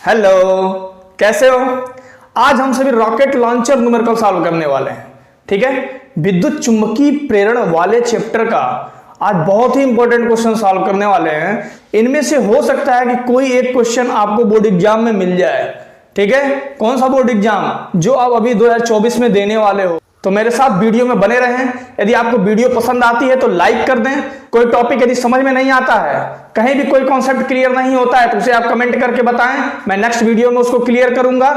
Hello, कैसे हो? आज हम सभी रॉकेट लॉन्चर न्यूमेरिकल सॉल्व करने वाले हैं। ठीक है, विद्युत चुंबकीय प्रेरण वाले चैप्टर का आज बहुत ही इंपॉर्टेंट क्वेश्चन सॉल्व करने वाले हैं। इनमें से हो सकता है कि कोई एक क्वेश्चन आपको बोर्ड एग्जाम में मिल जाए। ठीक है, कौन सा बोर्ड एग्जाम? जो आप अभी 2024 में देने वाले हो। तो मेरे साथ वीडियो में बने रहें। यदि आपको वीडियो पसंद आती है तो लाइक कर दें। कोई टॉपिक यदि समझ में नहीं आता है, कहीं भी कोई कॉन्सेप्ट क्लियर नहीं होता है तो उसे आप कमेंट करके बताएं, मैं नेक्स्ट वीडियो में उसको क्लियर करूंगा।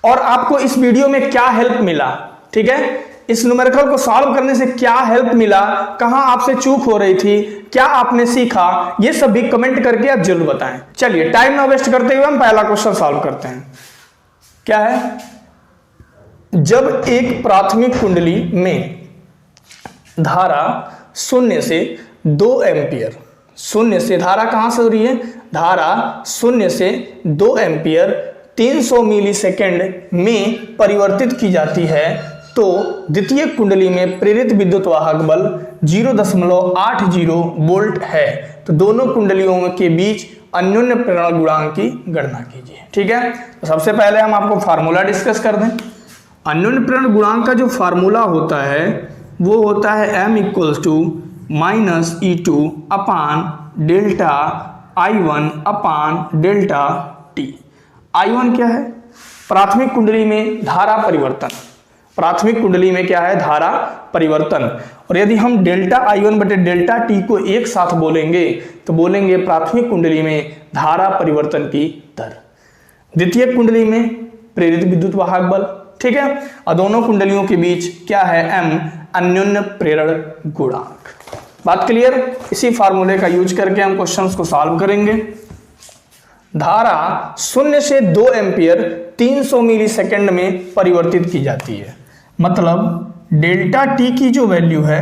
और आपको इस वीडियो में क्या हेल्प मिला, ठीक है, इस न्यूमेरिकल को सॉल्व करने से क्या हेल्प मिला, कहां आपसे चूक हो रही थी, क्या आपने सीखा, ये सब भी कमेंट करके आप जरूर बताएं। चलिए टाइम ना वेस्ट करते हुए हम पहला क्वेश्चन सॉल्व करते हैं। क्या है? जब एक प्राथमिक कुंडली में धारा 0 से 2 एम्पियर, 0 से धारा कहां से हो रही है? धारा 0 से 2 एम्पियर 300 मिली सेकेंड में परिवर्तित की जाती है, तो द्वितीय कुंडली में प्रेरित विद्युत वाहक बल 0.80 वोल्ट है। तो दोनों कुंडलियों के बीच अन्योन्य प्रेरण गुणांक की गणना कीजिए। ठीक है, तो सबसे पहले हम आपको फार्मूला डिस्कस कर दें। अन्योन्य प्रेरण गुणांक का जो फार्मूला होता है वो होता है m equals to -E2 upon delta I1 upon delta T। I1 क्या है? प्राथमिक कुंडली में धारा परिवर्तन। प्राथमिक कुंडली में क्या है? धारा परिवर्तन। और यदि हम डेल्टा I1 बटे डेल्टा T को एक साथ बोलेंगे तो बोलेंगे प्राथमिक कुंडली में धारा परिवर्तन की दर, द्वितीय कुंडली में प्रेरित विद्युत वाहक बल। ठीक है, और दोनों कुंडलियों के बीच क्या है? m अन्योन्य प्रेरण गुणांक। बात क्लियर? इसी फार्मूले का यूज करके हम क्वेश्चंस को सॉल्व करेंगे। धारा 0 से 2 एम्पियर 300 मिली सेकेंड में परिवर्तित की जाती है। मतलब डेल्टा टी की जो वैल्यू है,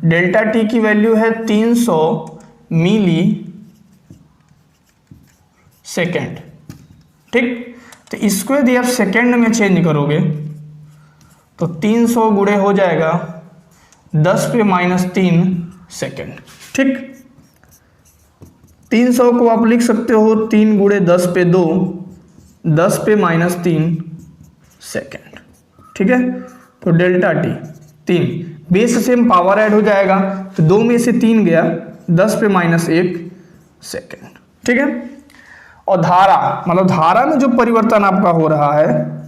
डेल्टा टी की वैल्यू है 300 मिली सेकेंड। ठीक, तो इसको यदि आप सेकेंड में चेंज करोगे तो 300 गुणे हो जाएगा 10 पे -3 सेकेंड। ठीक, 300 को आप लिख सकते हो 3 गुणे 10 पे 2, 10 पे -3 सेकेंड। ठीक है, तो डेल्टा टी 3, बेस से पावर ऐड हो जाएगा तो 2 में से 3 गया, 10 पे -1 सेकेंड। ठीक है, और धारा मतलब धारा में जो परिवर्तन आपका हो रहा है,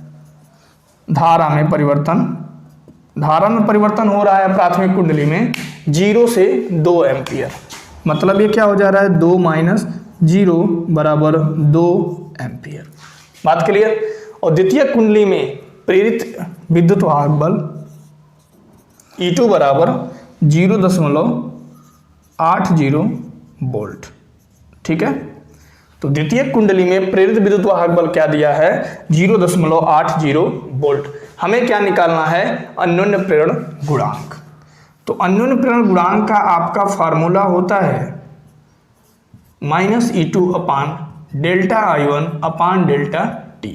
धारा में परिवर्तन हो रहा है प्राथमिक कुंडली में 0 से 2 एम्पियर। मतलब ये क्या हो जा रहा है? 2 - 0 बराबर 2 एम्पियर। बात क्लियर? और द्वितीय कुंडली में प्रेरित विद्युत वाहक बल E2 बराबर 0.80 वोल्ट। ठीक है, तो द्वितीय कुंडली में प्रेरित विद्युत वाहक बल क्या दिया है? 0.80 वोल्ट। हमें क्या निकालना है? अन्योन्य प्रेरण गुणांक। तो अन्योन्य प्रेरण गुणांक का आपका फार्मूला होता है -E2 upon delta I1 upon delta T।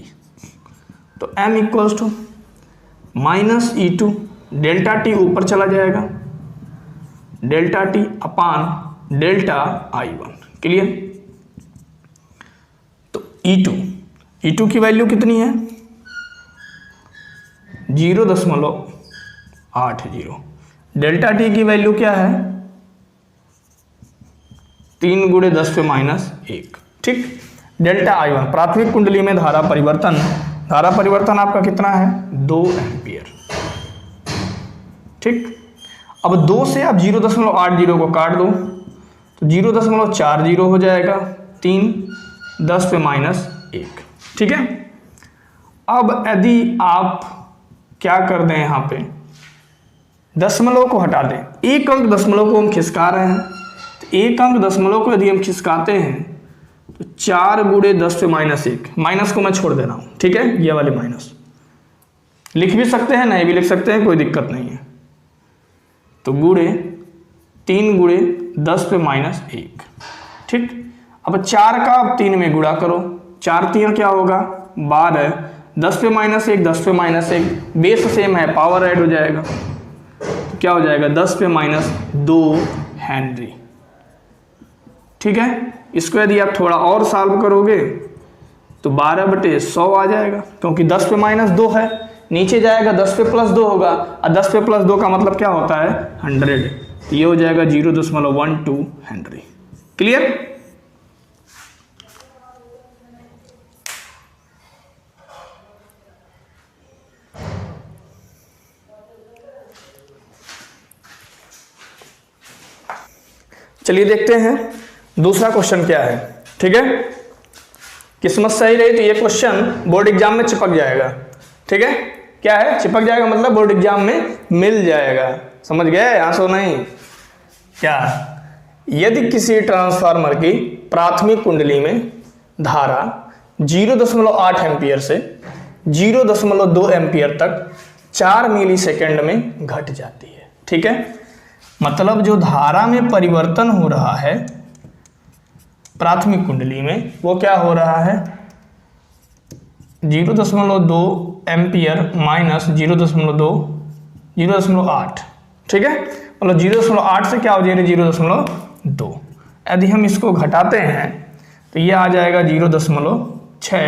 तो m equals to -E2, delta T ऊपर चला जाएगा, delta T upon delta I1। Clear? तो E2 की वैल्यू कितनी है? 0.80। डेल्टा T की वैल्यू क्या है? 3 गुणे 10 पे -1। ठीक, डेल्टा I1 प्राथमिक कुंडली में धारा परिवर्तन आपका कितना है? 2 एम्पियर। ठीक, अब 2 से आप 0.80 को काट दो तो 0.40 हो जाएगा, 3 10 पे -1। ठीक है, अब यदि आप क्या कर दें, यहाँ पे दशमलव को हटा दें, एक अंक दशमलव को हम खिसका रहे हैं, तो एक अंक दशमलव को यदि हम खिसकाते हैं तो 4 गुणे 10 पे -1, माइनस को मैं छोड़ दे रहा हूँ। ठीक है, ये वाले माइनस लिख भी सकते हैं, नहीं भी लिख सकते हैं, कोई दिक्कत नहीं है। तो 3 गुणे 10 पे -1। ठीक, अब 4 का आप 3 में गुणा करो, 4 3 क्या होगा? 12, 10 पे -1, 10 पे -1, बेस सेम है, पावर ऐड हो जाएगा, तो क्या हो जाएगा? 10 पे -2 हेनरी। ठीक है, इसको यदि आप थोड़ा और सॉल्व करोगे तो 12/100 आ जाएगा, क्योंकि 10 पे -2 है, नीचे जाएगा 10 पे +2 होगा, और 10 पे +2 का मतलब क्या होता है 100, तो ये हो जाएगा 0.12 हेनरी। क्लियर? चलिए देखते हैं दूसरा क्वेश्चन क्या है। ठीक है, किस्मत सही रही तो ये क्वेश्चन बोर्ड एग्जाम में चिपक जाएगा। ठीक है, क्या है चिपक जाएगा मतलब बोर्ड एग्जाम में मिल जाएगा। समझ गए? आंसर नहीं क्या? यदि किसी ट्रांसफार्मर की प्राथमिक कुंडली में धारा 0.8 एम्पियर से 0.2 एम्पियर तक 4 मिली सेकेंड में घट जाती है। ठीक है, मतलब जो धारा में परिवर्तन हो रहा है प्राथमिक कुंडली में, वो क्या हो रहा है 0.2 एम्पियर माइनस 0.8। ठीक है, मतलब 0.8 से क्या हो जाएगा 0.2। यदि हम इसको घटाते हैं तो ये आ जाएगा 0.6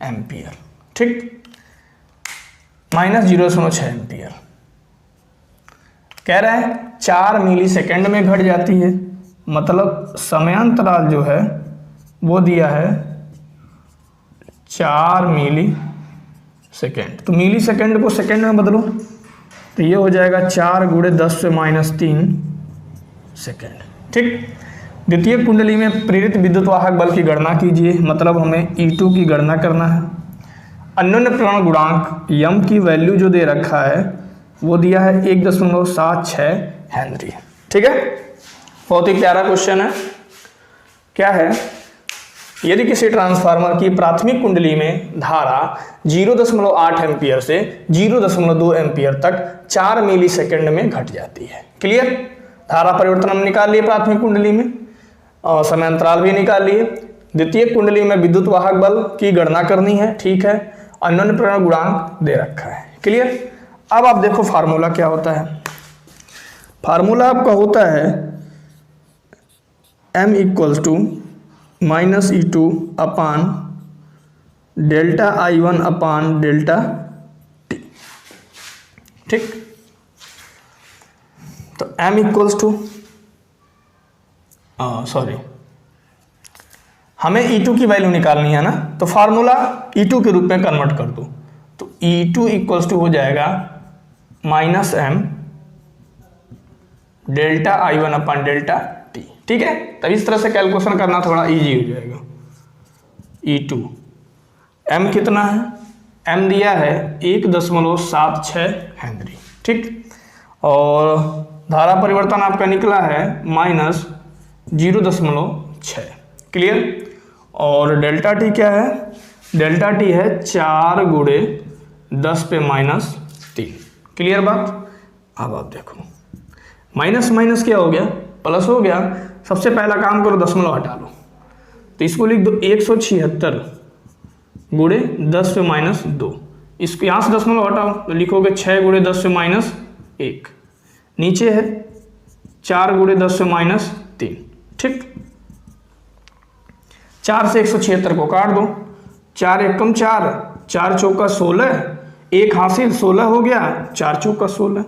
एम्पियर। ठीक, माइनस 0.6 एम्पियर। कह रहा है 4 मिली सेकेंड में घट जाती है, मतलब समयांतराल जो है वो दिया है 4 मिली सेकेंड। तो मिली सेकेंड को सेकेंड में बदलो तो ये हो जाएगा 4 × 10⁻³ सेकेंड। ठीक, द्वितीय कुंडली में प्रेरित विद्युत वाहक बल की गणना कीजिए, मतलब हमें E2 की गणना करना है। अन्योन्य प्रेरण गुणांक यम की वैल्यू जो दे रखा है वो दिया है 1.76 हेनरी। ठीक है, बहुत ही प्यारा क्वेश्चन है। क्या है, यदि किसी ट्रांसफार्मर की प्राथमिक कुंडली में धारा 0.8 एम्पियर से 0.2 एम्पियर तक 4 मिली सेकेंड में घट जाती है। क्लियर? धारा परिवर्तन हम निकाल लिए प्राथमिक कुंडली में और समयांतराल भी निकाल लिए। द्वितीय कुंडली में विद्युत वाहक बल की गणना करनी है। ठीक है, अन्योन्य प्रेरण गुणांक दे रखा है। क्लियर? अब आप देखो फार्मूला क्या होता है। फार्मूला आपका होता है m = -E2 अपान ΔI1 अपान ΔT। ठीक, तो m = हमें E2 की वैल्यू निकालनी है ना, तो फार्मूला E2 के रूप में कन्वर्ट कर दो, तो E2 = हो जाएगा -m ΔI1 अपान ΔT। ठीक है, तब इस तरह से कैलकुलेशन करना थोड़ा इजी हो जाएगा। E2 m कितना है, m दिया है 1.76 हेनरी। ठीक, और धारा परिवर्तन आपका निकला है -0.6। क्लियर? और ΔT क्या है, ΔT है 4 × 10⁻³ क्लियर बात? अब आप देखो माइनस माइनस क्या हो गया, प्लस हो गया। सबसे पहला काम करो, दशमलव हटा लो, तो इसको लिख दो 176 × 10⁻²। इसको यहाँ से दशमलव हटाओ तो लिखोगे 6 × 10⁻1। नीचे है 4 × 10⁻3। ठीक, 4 से 176 को काट दो, 4 एकम 4, 4 चौका 16, 1 हासिल 16 हो गया, 4 चौका 16,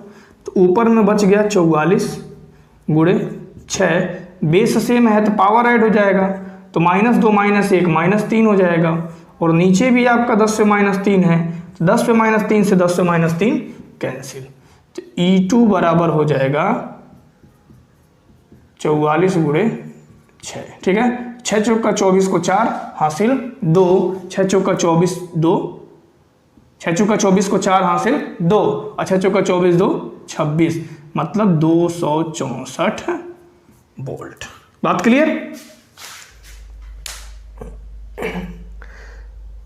तो ऊपर में बच गया 44 × 6। बेस सेम है तो पावर ऐड हो जाएगा, तो -2 -1 -3 हो जाएगा। और नीचे भी आपका 10⁻3 है, तो 10⁻3 से 10⁻3 कैंसिल, तो E2 बराबर हो जाएगा 44 × 6। ठीक है, 6 चौका 24 को 4 हासिल 2, 6 चौका 24 2, 6 चौका 24 को 4 हासिल 2, और 6 चौका 24 2 26, मतलब 264 वोल्ट। बात क्लियर?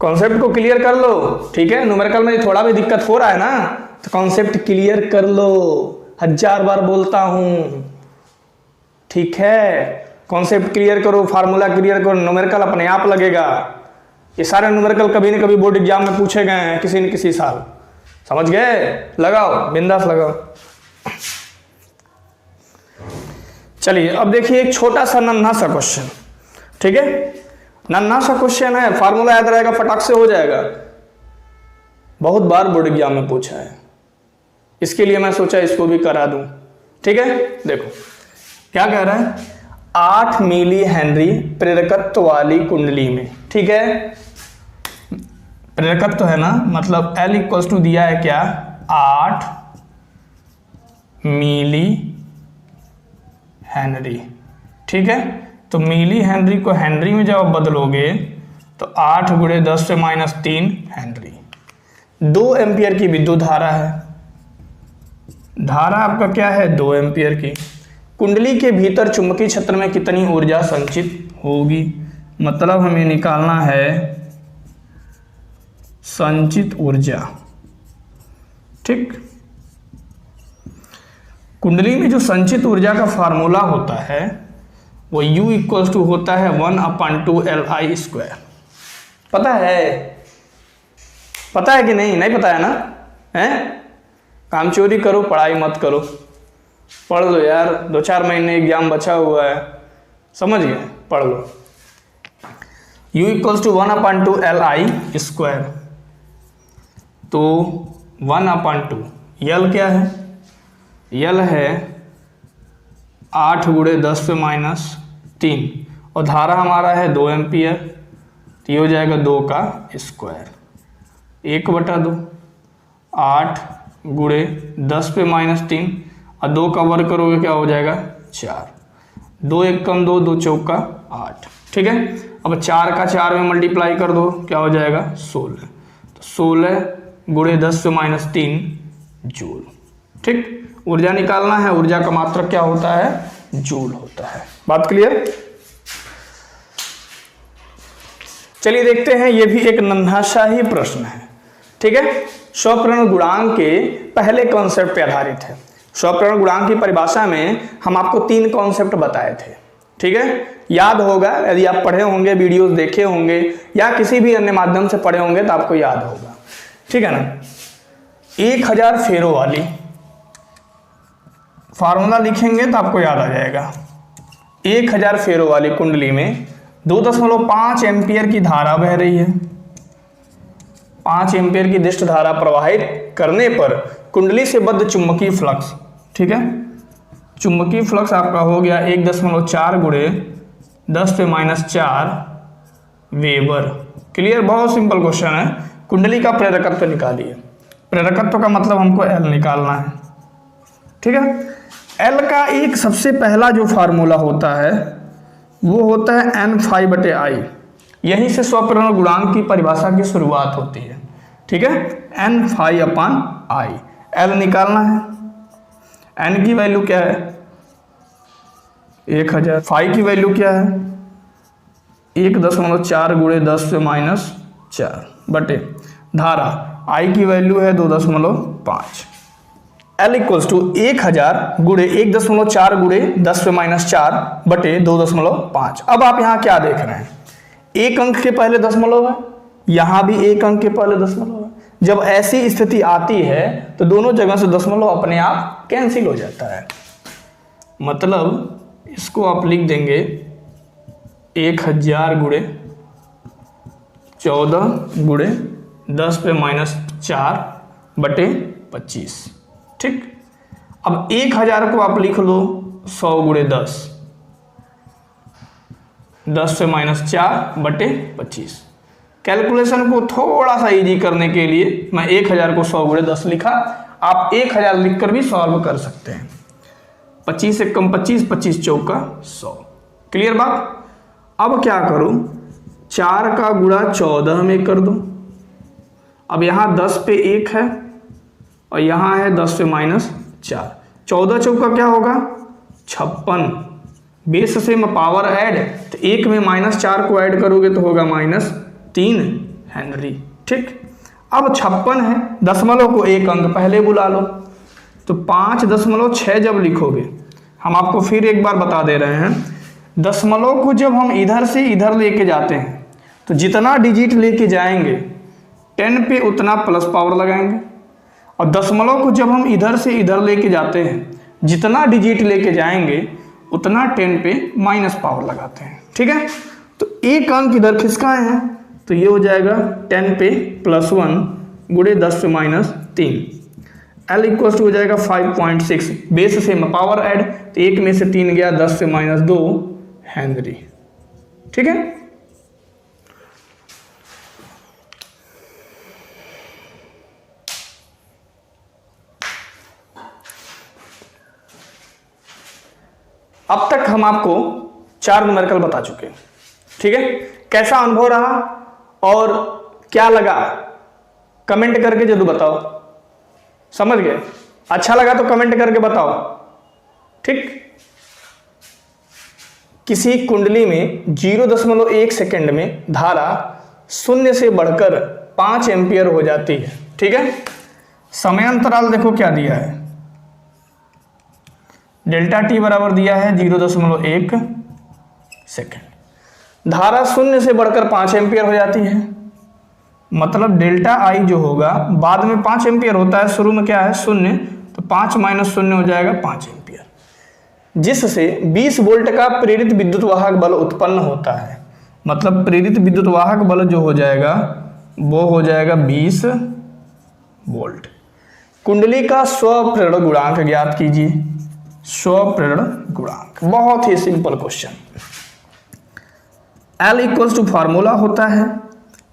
कॉन्सेप्ट को क्लियर कर लो। ठीक है, न्यूमेरिकल में थोड़ा भी दिक्कत हो रहा है ना, तो कॉन्सेप्ट क्लियर कर लो। 1000 बार बोलता हूं। ठीक है, कॉन्सेप्ट क्लियर करो, फार्मूला क्लियर करो, न्यूमेरिकल अपने आप लगेगा। ये सारे न्यूमेरिकल कभी न कभी बोर्ड एग्जाम में पूछे गए हैं किसी न किसी साल। समझ गए? लगाओ, बिंदास लगाओ। चलिए अब देखिए एक छोटा सा नन्हा सा क्वेश्चन। ठीक है, नन्हा सा क्वेश्चन है, फार्मूला याद रहेगा, फटाक से हो जाएगा। बहुत बार बोर्ड एग्जाम में पूछा है, इसके लिए मैं सोचा इसको भी करा दूं। ठीक है, देखो क्या कह रहा है, 8 मिली हेनरी प्रेरकत्व वाली कुंडली में, ठीक है, प्रेरकत्व है ना, मतलब L इक्वल्स टू दिया है क्या, 8 मिली हेनरी। ठीक है, तो मिली हेनरी को हेनरी में जब आप बदलोगे तो 8 गुणे 10 से -3 हेनरी। 2 एम्पियर की विद्युत धारा है, धारा आपका क्या है 2 एम्पियर की। कुंडली के भीतर चुंबकीय क्षेत्र में कितनी ऊर्जा संचित होगी, मतलब हमें निकालना है संचित ऊर्जा। ठीक, कुंडली में जो संचित ऊर्जा का फार्मूला होता है वो U इक्वल्स टू होता है 1/2 Li²। पता है कि नहीं, नहीं पता है ना, हैं? काम चोरी करो, पढ़ाई मत करो, पढ़ लो यार, 2-4 महीने एग्जाम बचा हुआ है, समझ गए, पढ़ लो। U इक्वल्स टू 1/2 Li², तो 1/2 L क्या है, L है 8 गुणे 10 से -3 और धारा हमारा है 2 एम्पियर, तो ये हो जाएगा 2 का स्क्वायर, 1/2, 8 गुणे 10 पे -3 और 2 का वर्ग करोगे क्या हो जाएगा 4, 2 1 कम 2, 2 चौका 8। ठीक है, अब 4 का 4 में मल्टीप्लाई कर दो, क्या हो जाएगा 16, तो 16 गुणे 10 से -3 जूल। ठीक, ऊर्जा निकालना है, ऊर्जा का मात्रक क्या होता है, जूल होता है। बात क्लियर। चलिए देखते हैं, ये भी एक नन्हा सा ही प्रश्न है। ठीक है, स्वप्रेरण गुणांक के पहले कॉन्सेप्ट पे आधारित है। स्वप्रेरण गुणांक की परिभाषा में हम आपको 3 कॉन्सेप्ट बताए थे। ठीक है, याद होगा, यदि आप पढ़े होंगे, वीडियोस देखे होंगे या किसी भी अन्य माध्यम से पढ़े होंगे तो आपको याद होगा। ठीक है ना, 1000 फेरों वाली फार्मूला लिखेंगे तो आपको याद आ जाएगा। 1000 फेरों वाली कुंडली में 2.5 एम्पियर की धारा बह रही है। 5 एम्पियर की दिष्ट धारा प्रवाहित करने पर कुंडली से बद्ध चुंबकीय फ्लक्स, ठीक है, चुंबकीय फ्लक्स आपका हो गया 1.4 गुणे 10 पे -4 वेबर। क्लियर, बहुत सिंपल क्वेश्चन है। कुंडली का प्रेरकत्व निकालिए। प्रेरकत्व का मतलब हमको L निकालना है। ठीक है, L का एक सबसे पहला जो फार्मूला होता है वो होता है N∅/I। यहीं से स्वप्रेरण गुणांक की परिभाषा की शुरुआत होती है। ठीक है, N∅/I, L निकालना है। N की वैल्यू क्या है 1000, फाई की वैल्यू क्या है 1.4 गुणे 10 से -4 बटे धारा I की वैल्यू है 2.5। L इक्वल्स टू 1000 गुणे 1.4 गुणे 10 पे -4 बटे 2.5। अब आप यहाँ क्या देख रहे हैं, एक अंक के पहले दशमलव है, यहाँ भी एक अंक के पहले दशमलव है। जब ऐसी स्थिति आती है तो दोनों जगह से दशमलव अपने आप कैंसिल हो जाता है। मतलब इसको आप लिख देंगे 1000 गुणे 14 गुणे 10 पे -4 बटे 25। ठीक, अब 1000 को आप लिख लो 100 गुणे 10, 10 से -4 बटे 25। कैलकुलेशन को थोड़ा सा इजी करने के लिए मैं 1000 को 100 गुणे 10 लिखा। आप 1000 लिखकर भी सॉल्व कर सकते हैं। 25 से कम 25, 25 चौका 100। क्लियर बात। अब क्या करूं, 4 का गुणा 14 में कर दो। अब यहाँ 10 पे 1 है और यहाँ है 10 से -4, 14 चौका क्या होगा 56। बेस से पावर ऐड, तो 1 में -4 को ऐड करोगे तो होगा -3 हेनरी। ठीक, अब 56 है, दशमलव को एक अंक पहले बुला लो, तो 5.6 जब लिखोगे, हम आपको फिर एक बार बता दे रहे हैं, दशमलव को जब हम इधर से इधर लेके जाते हैं तो जितना डिजिट लेके जाएंगे 10 पे उतना प्लस पावर लगाएंगे, और दशमलव को जब हम इधर से इधर लेके जाते हैं जितना डिजिट लेके जाएंगे उतना 10 पे माइनस पावर लगाते हैं। ठीक है, तो एक अंक इधर किसका है, तो ये हो जाएगा 10 पे +1 गुणे 10 पे -3। L इक्वल टू हो जाएगा 5.6, बेस से पावर ऐड, तो 1 में से 3 गया, 10 से -2 हेनरी। ठीक है, अब तक हम आपको 4 न्यूमेरिकल बता चुके हैं। ठीक है, कैसा अनुभव रहा और क्या लगा कमेंट करके जरूर बताओ। समझ गए? अच्छा लगा तो कमेंट करके बताओ। ठीक, किसी कुंडली में 0.1 सेकंड में धारा 0 से बढ़कर 5 एम्पियर हो जाती है। ठीक है, समय अंतराल देखो क्या दिया है, डेल्टा टी बराबर दिया है 0.1 सेकंड। धारा 0 से बढ़कर 5 एम्पियर हो जाती है, मतलब डेल्टा आई जो होगा, बाद में 5 एम्पियर होता है, शुरू में क्या है 0, तो 5 - 0 हो जाएगा 5 एम्पियर, जिससे 20 वोल्ट का प्रेरित विद्युत वाहक बल उत्पन्न होता है। मतलब प्रेरित विद्युत वाहक बल जो हो जाएगा वो हो जाएगा 20 वोल्ट। कुंडली का स्वप्रेरण गुणांक ज्ञात कीजिए। स्वप्रेरण गुणांक बहुत ही simple question. L equals to formula होता है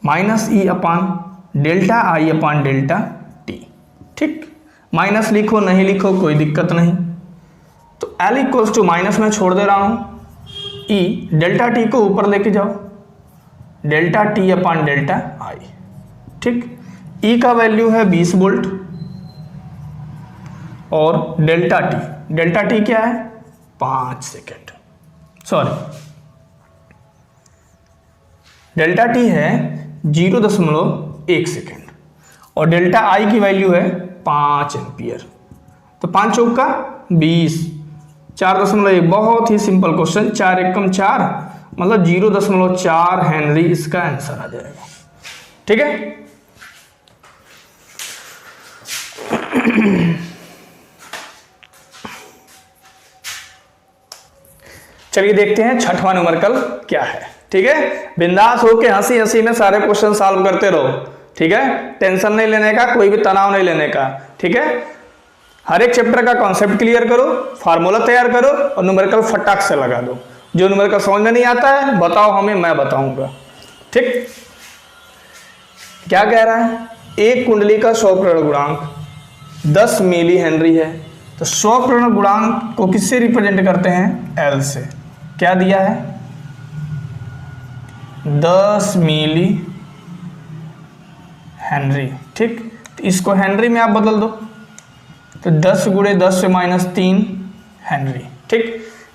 -E/ΔI/ΔT। ठीक, माइनस लिखो नहीं लिखो कोई दिक्कत नहीं। तो L इक्वल्स टू माइनस में छोड़ दे रहा हूं, E डेल्टा टी को ऊपर लेके जाओ, ΔT/ΔI। ठीक, E का वैल्यू है 20 वोल्ट और डेल्टा टी क्या है 5 सेकेंड, सॉरी डेल्टा टी है 0.1 सेकेंड और डेल्टा आई की वैल्यू है 5 एम्पियर। तो 5 चौका 20, 4.1, बहुत ही सिंपल क्वेश्चन। 4 एकम 4 मतलब 0.4 हेनरी इसका आंसर आ जाएगा। ठीक है, चलिए देखते हैं छठवां न्यूमेरिकल क्या है। ठीक है, बिंदास होके हंसी हंसी में सारे क्वेश्चन सॉल्व करते रहो। ठीक है, टेंशन नहीं लेने का, कोई भी तनाव नहीं लेने का। ठीक है, हर एक चैप्टर का कॉन्सेप्ट क्लियर करो, फार्मूला तैयार करो और न्यूमेरिकल फटाक से लगा दो। जो न्यूमेरिकल समझ में नहीं आता है बताओ हमें, मैं बताऊंगा। ठीक, क्या कह रहा है, एक कुंडली का स्वप्रेरण गुणांक 10 मिली हेनरी है। तो स्वप्रेरण गुणांक को किससे रिप्रेजेंट करते हैं, L से। क्या दिया है 10 मिली हेनरी। ठीक, तो इसको हेनरी में आप बदल दो, तो 10 गुणे 10 से -3 हेनरी। ठीक,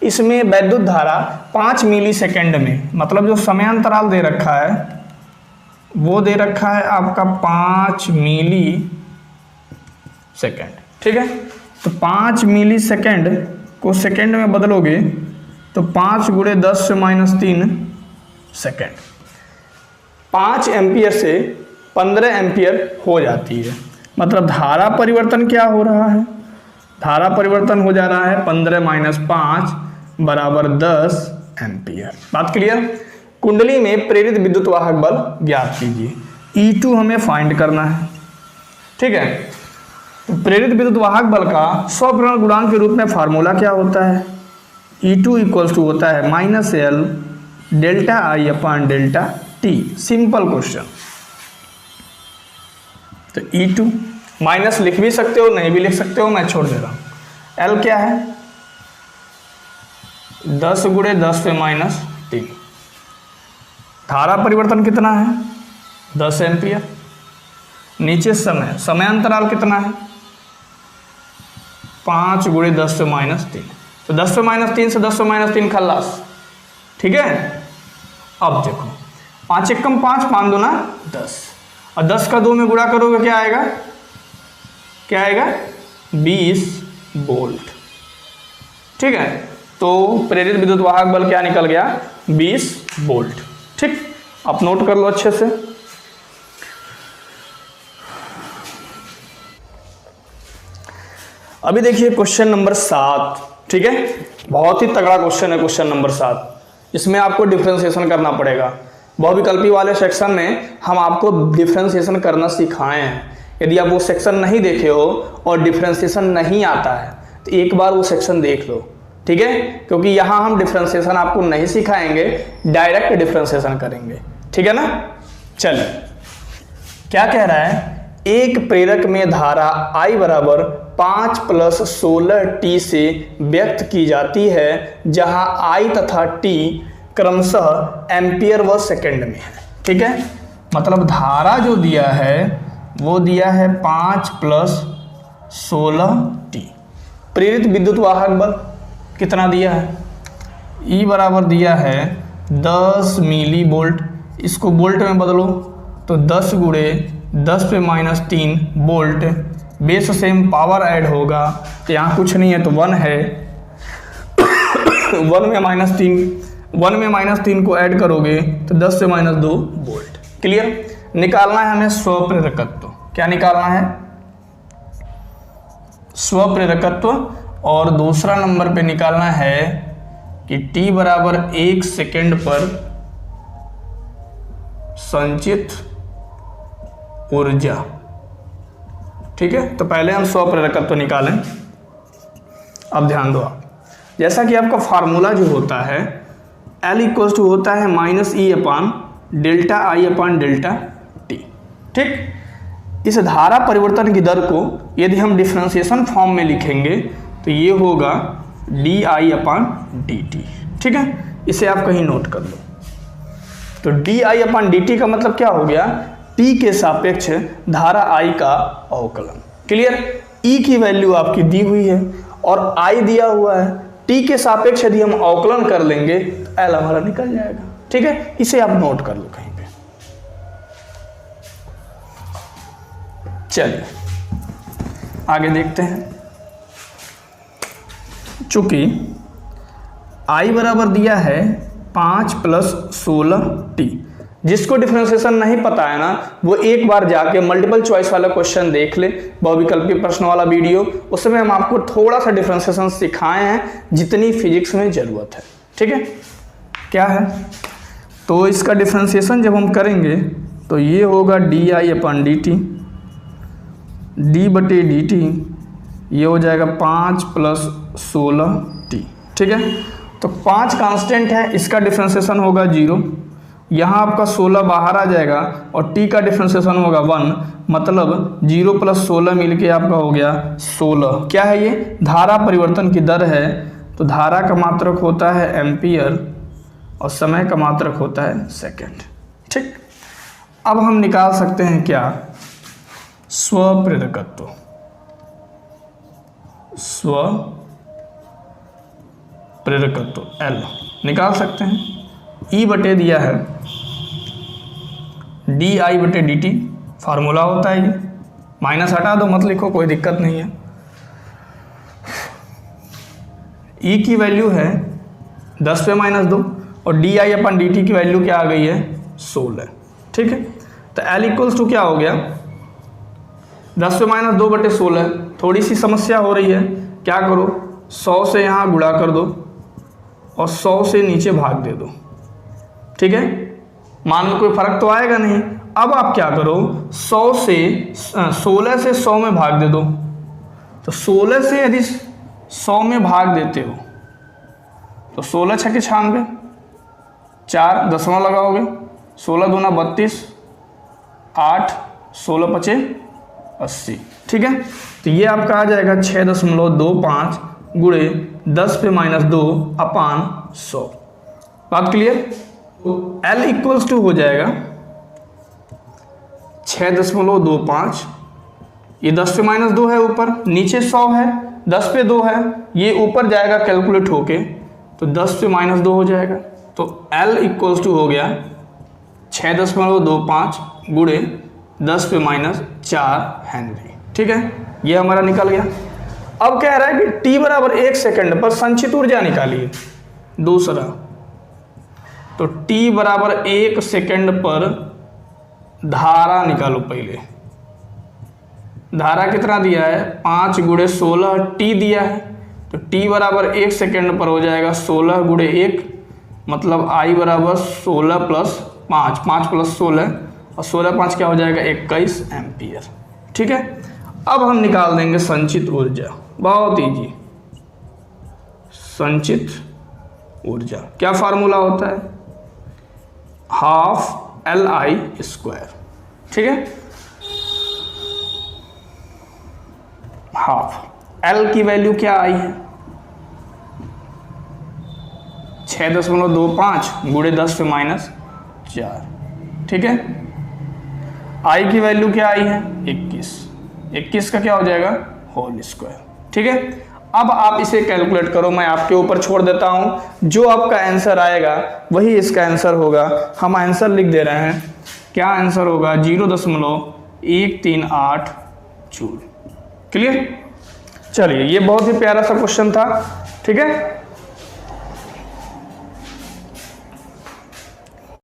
इसमें वैद्युत धारा 5 मिली सेकेंड में, मतलब जो समय अंतराल दे रखा है वो दे रखा है आपका 5 मिली सेकेंड। ठीक है, तो 5 मिली सेकेंड को सेकेंड में बदलोगे तो 5 गुणे 10 से -3 सेकेंड। 5 एम्पियर से 15 एम्पियर हो जाती है। मतलब धारा परिवर्तन क्या हो रहा है, धारा परिवर्तन हो जा रहा है 15 - 5 बराबर 10 एम्पियर। बात क्लियर। कुंडली में प्रेरित विद्युत वाहक बल ज्ञात कीजिए। E2 हमें फाइंड करना है। ठीक है, तो प्रेरित विद्युत वाहक बल का स्वप्रेरण गुणांक के रूप में फार्मूला क्या होता है, E2 इक्वल्स टू होता है -L ΔI/ΔT। Simple question. तो E2 माइनस लिख भी सकते हो, नहीं भी लिख सकते हो, मैं छोड़ दे रहा हूं। L क्या है 10 गुणे 10 पे -3। धारा परिवर्तन कितना है 10 एम्पियर। नीचे समय अंतराल कितना है 5 गुणे 10 पे -3। तो 10 पे -3 से 10 पे -3 खल्लास। ठीक है, अब देखो 5 एकम 5, 5 दूना 10 और 10 का 2 में गुणा करोगे क्या आएगा, क्या आएगा 20 वोल्ट। ठीक है, तो प्रेरित विद्युत वाहक बल क्या निकल गया 20 वोल्ट। ठीक, आप नोट कर लो अच्छे से। अभी देखिए क्वेश्चन नंबर 7। ठीक है, बहुत ही तगड़ा क्वेश्चन है क्वेश्चन नंबर 7। इसमें आपको डिफ्रेंशिएशन करना पड़ेगा। बहुविकल्पी वाले सेक्शन में हम आपको डिफ्रेंशिएशन करना सिखाए हैं। यदि आप वो सेक्शन नहीं देखे हो और डिफ्रेंशिएशन नहीं आता है तो एक बार वो सेक्शन देख लो, ठीक है, क्योंकि यहाँ हम डिफ्रेंशिएशन आपको नहीं सिखाएंगे, डायरेक्ट डिफ्रेंशिएशन करेंगे, ठीक है ना। चलिए क्या कह रहा है, एक प्रेरक में धारा I बराबर 5 + 16t से व्यक्त की जाती है जहां I तथा t क्रमशः एम्पियर व सेकेंड में है, ठीक है। मतलब धारा जो दिया है वो दिया है 5 + 16t। प्रेरित विद्युत वाहक बल कितना दिया है, E बराबर दिया है 10 मिली वोल्ट। इसको वोल्ट में बदलो तो 10 × 10⁻³ volt. Base same power add होगा तो यहाँ कुछ नहीं है तो 1 है। 1 में -3 को ऐड करोगे तो 10 से -2 वोल्ट। क्लियर। निकालना है हमें स्वप्रेरकत्व। क्या निकालना है, स्वप्रेरकत्व। और दूसरा नंबर पे निकालना है कि t बराबर 1 सेकेंड पर संचित ऊर्जा, ठीक है। तो पहले हम स्वप्रेरकत्व निकालें। अब ध्यान दो आप, जैसा कि आपका फार्मूला जो होता है L = होता है -E/ΔI/ΔT, ठीक। इस धारा परिवर्तन की दर को यदि हम डिफरेंशिएशन फॉर्म में लिखेंगे तो ये होगा dI/dt, ठीक है। इसे आप कहीं नोट कर लो। तो dI/dt का मतलब क्या हो गया, t के सापेक्ष धारा I का अवकलन। क्लियर। E की वैल्यू आपकी दी हुई है और I दिया हुआ है, t के सापेक्ष यदि हम अवकलन कर लेंगे तो L हमारा निकल जाएगा, ठीक है। इसे आप नोट कर लो कहीं पे। चलिए आगे देखते हैं। चूंकि I बराबर दिया है 5 + 16t, जिसको डिफरेंशिएशन नहीं पता है ना वो एक बार जाके मल्टीपल चॉइस वाला क्वेश्चन देख ले, बहुविकल्पी प्रश्न वाला वीडियो। उसमें हम आपको थोड़ा सा डिफरेंशिएशन सिखाए हैं जितनी फिजिक्स में ज़रूरत है, ठीक है। क्या है, तो इसका डिफरेंशिएशन जब हम करेंगे तो ये होगा dI/dt, d/dt ये हो जाएगा 5 + 16t, ठीक है। तो 5 कांस्टेंट है, इसका डिफरेंशिएशन होगा 0। यहाँ आपका 16 बाहर आ जाएगा और t का डिफरेंशिएशन होगा 1, मतलब 0 + 16 मिलके आपका हो गया 16। क्या है ये, धारा परिवर्तन की दर है। तो धारा का मात्रक होता है एम्पियर और समय का मात्रक होता है सेकेंड, ठीक। अब हम निकाल सकते हैं क्या, स्वप्रेरकत्व। स्वप्रेरकत्व L निकाल सकते हैं। E बटे दिया है dI/dt, फार्मूला होता है ये, माइनस हटा दो मत लिखो, कोई दिक्कत नहीं है। E की वैल्यू है 10 पे -2 और dI/dt की वैल्यू क्या आ गई है 16, ठीक है। तो L = क्या हो गया, 10 पे -2 बटे 16। थोड़ी सी समस्या हो रही है, क्या करो 100 से यहाँ गुणा कर दो और 100 से नीचे भाग दे दो, ठीक है। मान लो कोई फर्क तो आएगा नहीं। अब आप क्या करो, 16 से 100 में भाग दे दो। तो 16 से यदि 100 में भाग देते हो तो 16 × 6 = 96, 4 दशमलव लगाओगे, 16 दूना 32, 8 16 × 5 = 80, ठीक है। तो ये आपका आ जाएगा 6.25 × 10 पे -2/100। बात क्लियर। तो L = हो जाएगा 6.25, ये 10 पे -2 है ऊपर, नीचे 100 है, 10 पे 2 है, ये ऊपर जाएगा कैलकुलेट होके तो 10 पे -2 हो जाएगा। तो L = हो गया 6.25 × 10 पे -4 हेनरी, ठीक है। ये हमारा निकल गया। अब कह रहा है कि t बराबर 1 सेकंड पर संचित ऊर्जा निकालिए। दूसरा, तो t बराबर 1 सेकंड पर धारा निकालो। पहले धारा कितना दिया है, 5 × 16 t दिया है, तो t बराबर 1 सेकंड पर हो जाएगा 16 × 1, मतलब I बराबर 16 प्लस 5, 5 प्लस 16 और 16 5 क्या हो जाएगा 21 एम्पियर। ठीक है, अब हम निकाल देंगे संचित ऊर्जा, बहुत ईजी। संचित ऊर्जा क्या फार्मूला होता है, हाफ LI²। ठीक है, हाफ L की वैल्यू क्या आई है 6.25 गुणे 10 पे -4। ठीक है, I की वैल्यू क्या आई है 21 का क्या हो जाएगा होल स्क्वायर। ठीक है, अब आप इसे कैलकुलेट करो, मैं आपके ऊपर छोड़ देता हूं, जो आपका आंसर आएगा वही इसका आंसर होगा। हम आंसर लिख दे रहे हैं, क्या आंसर होगा 0.138 जूल। क्लियर, चलिए ये बहुत ही प्यारा सा क्वेश्चन था। ठीक है,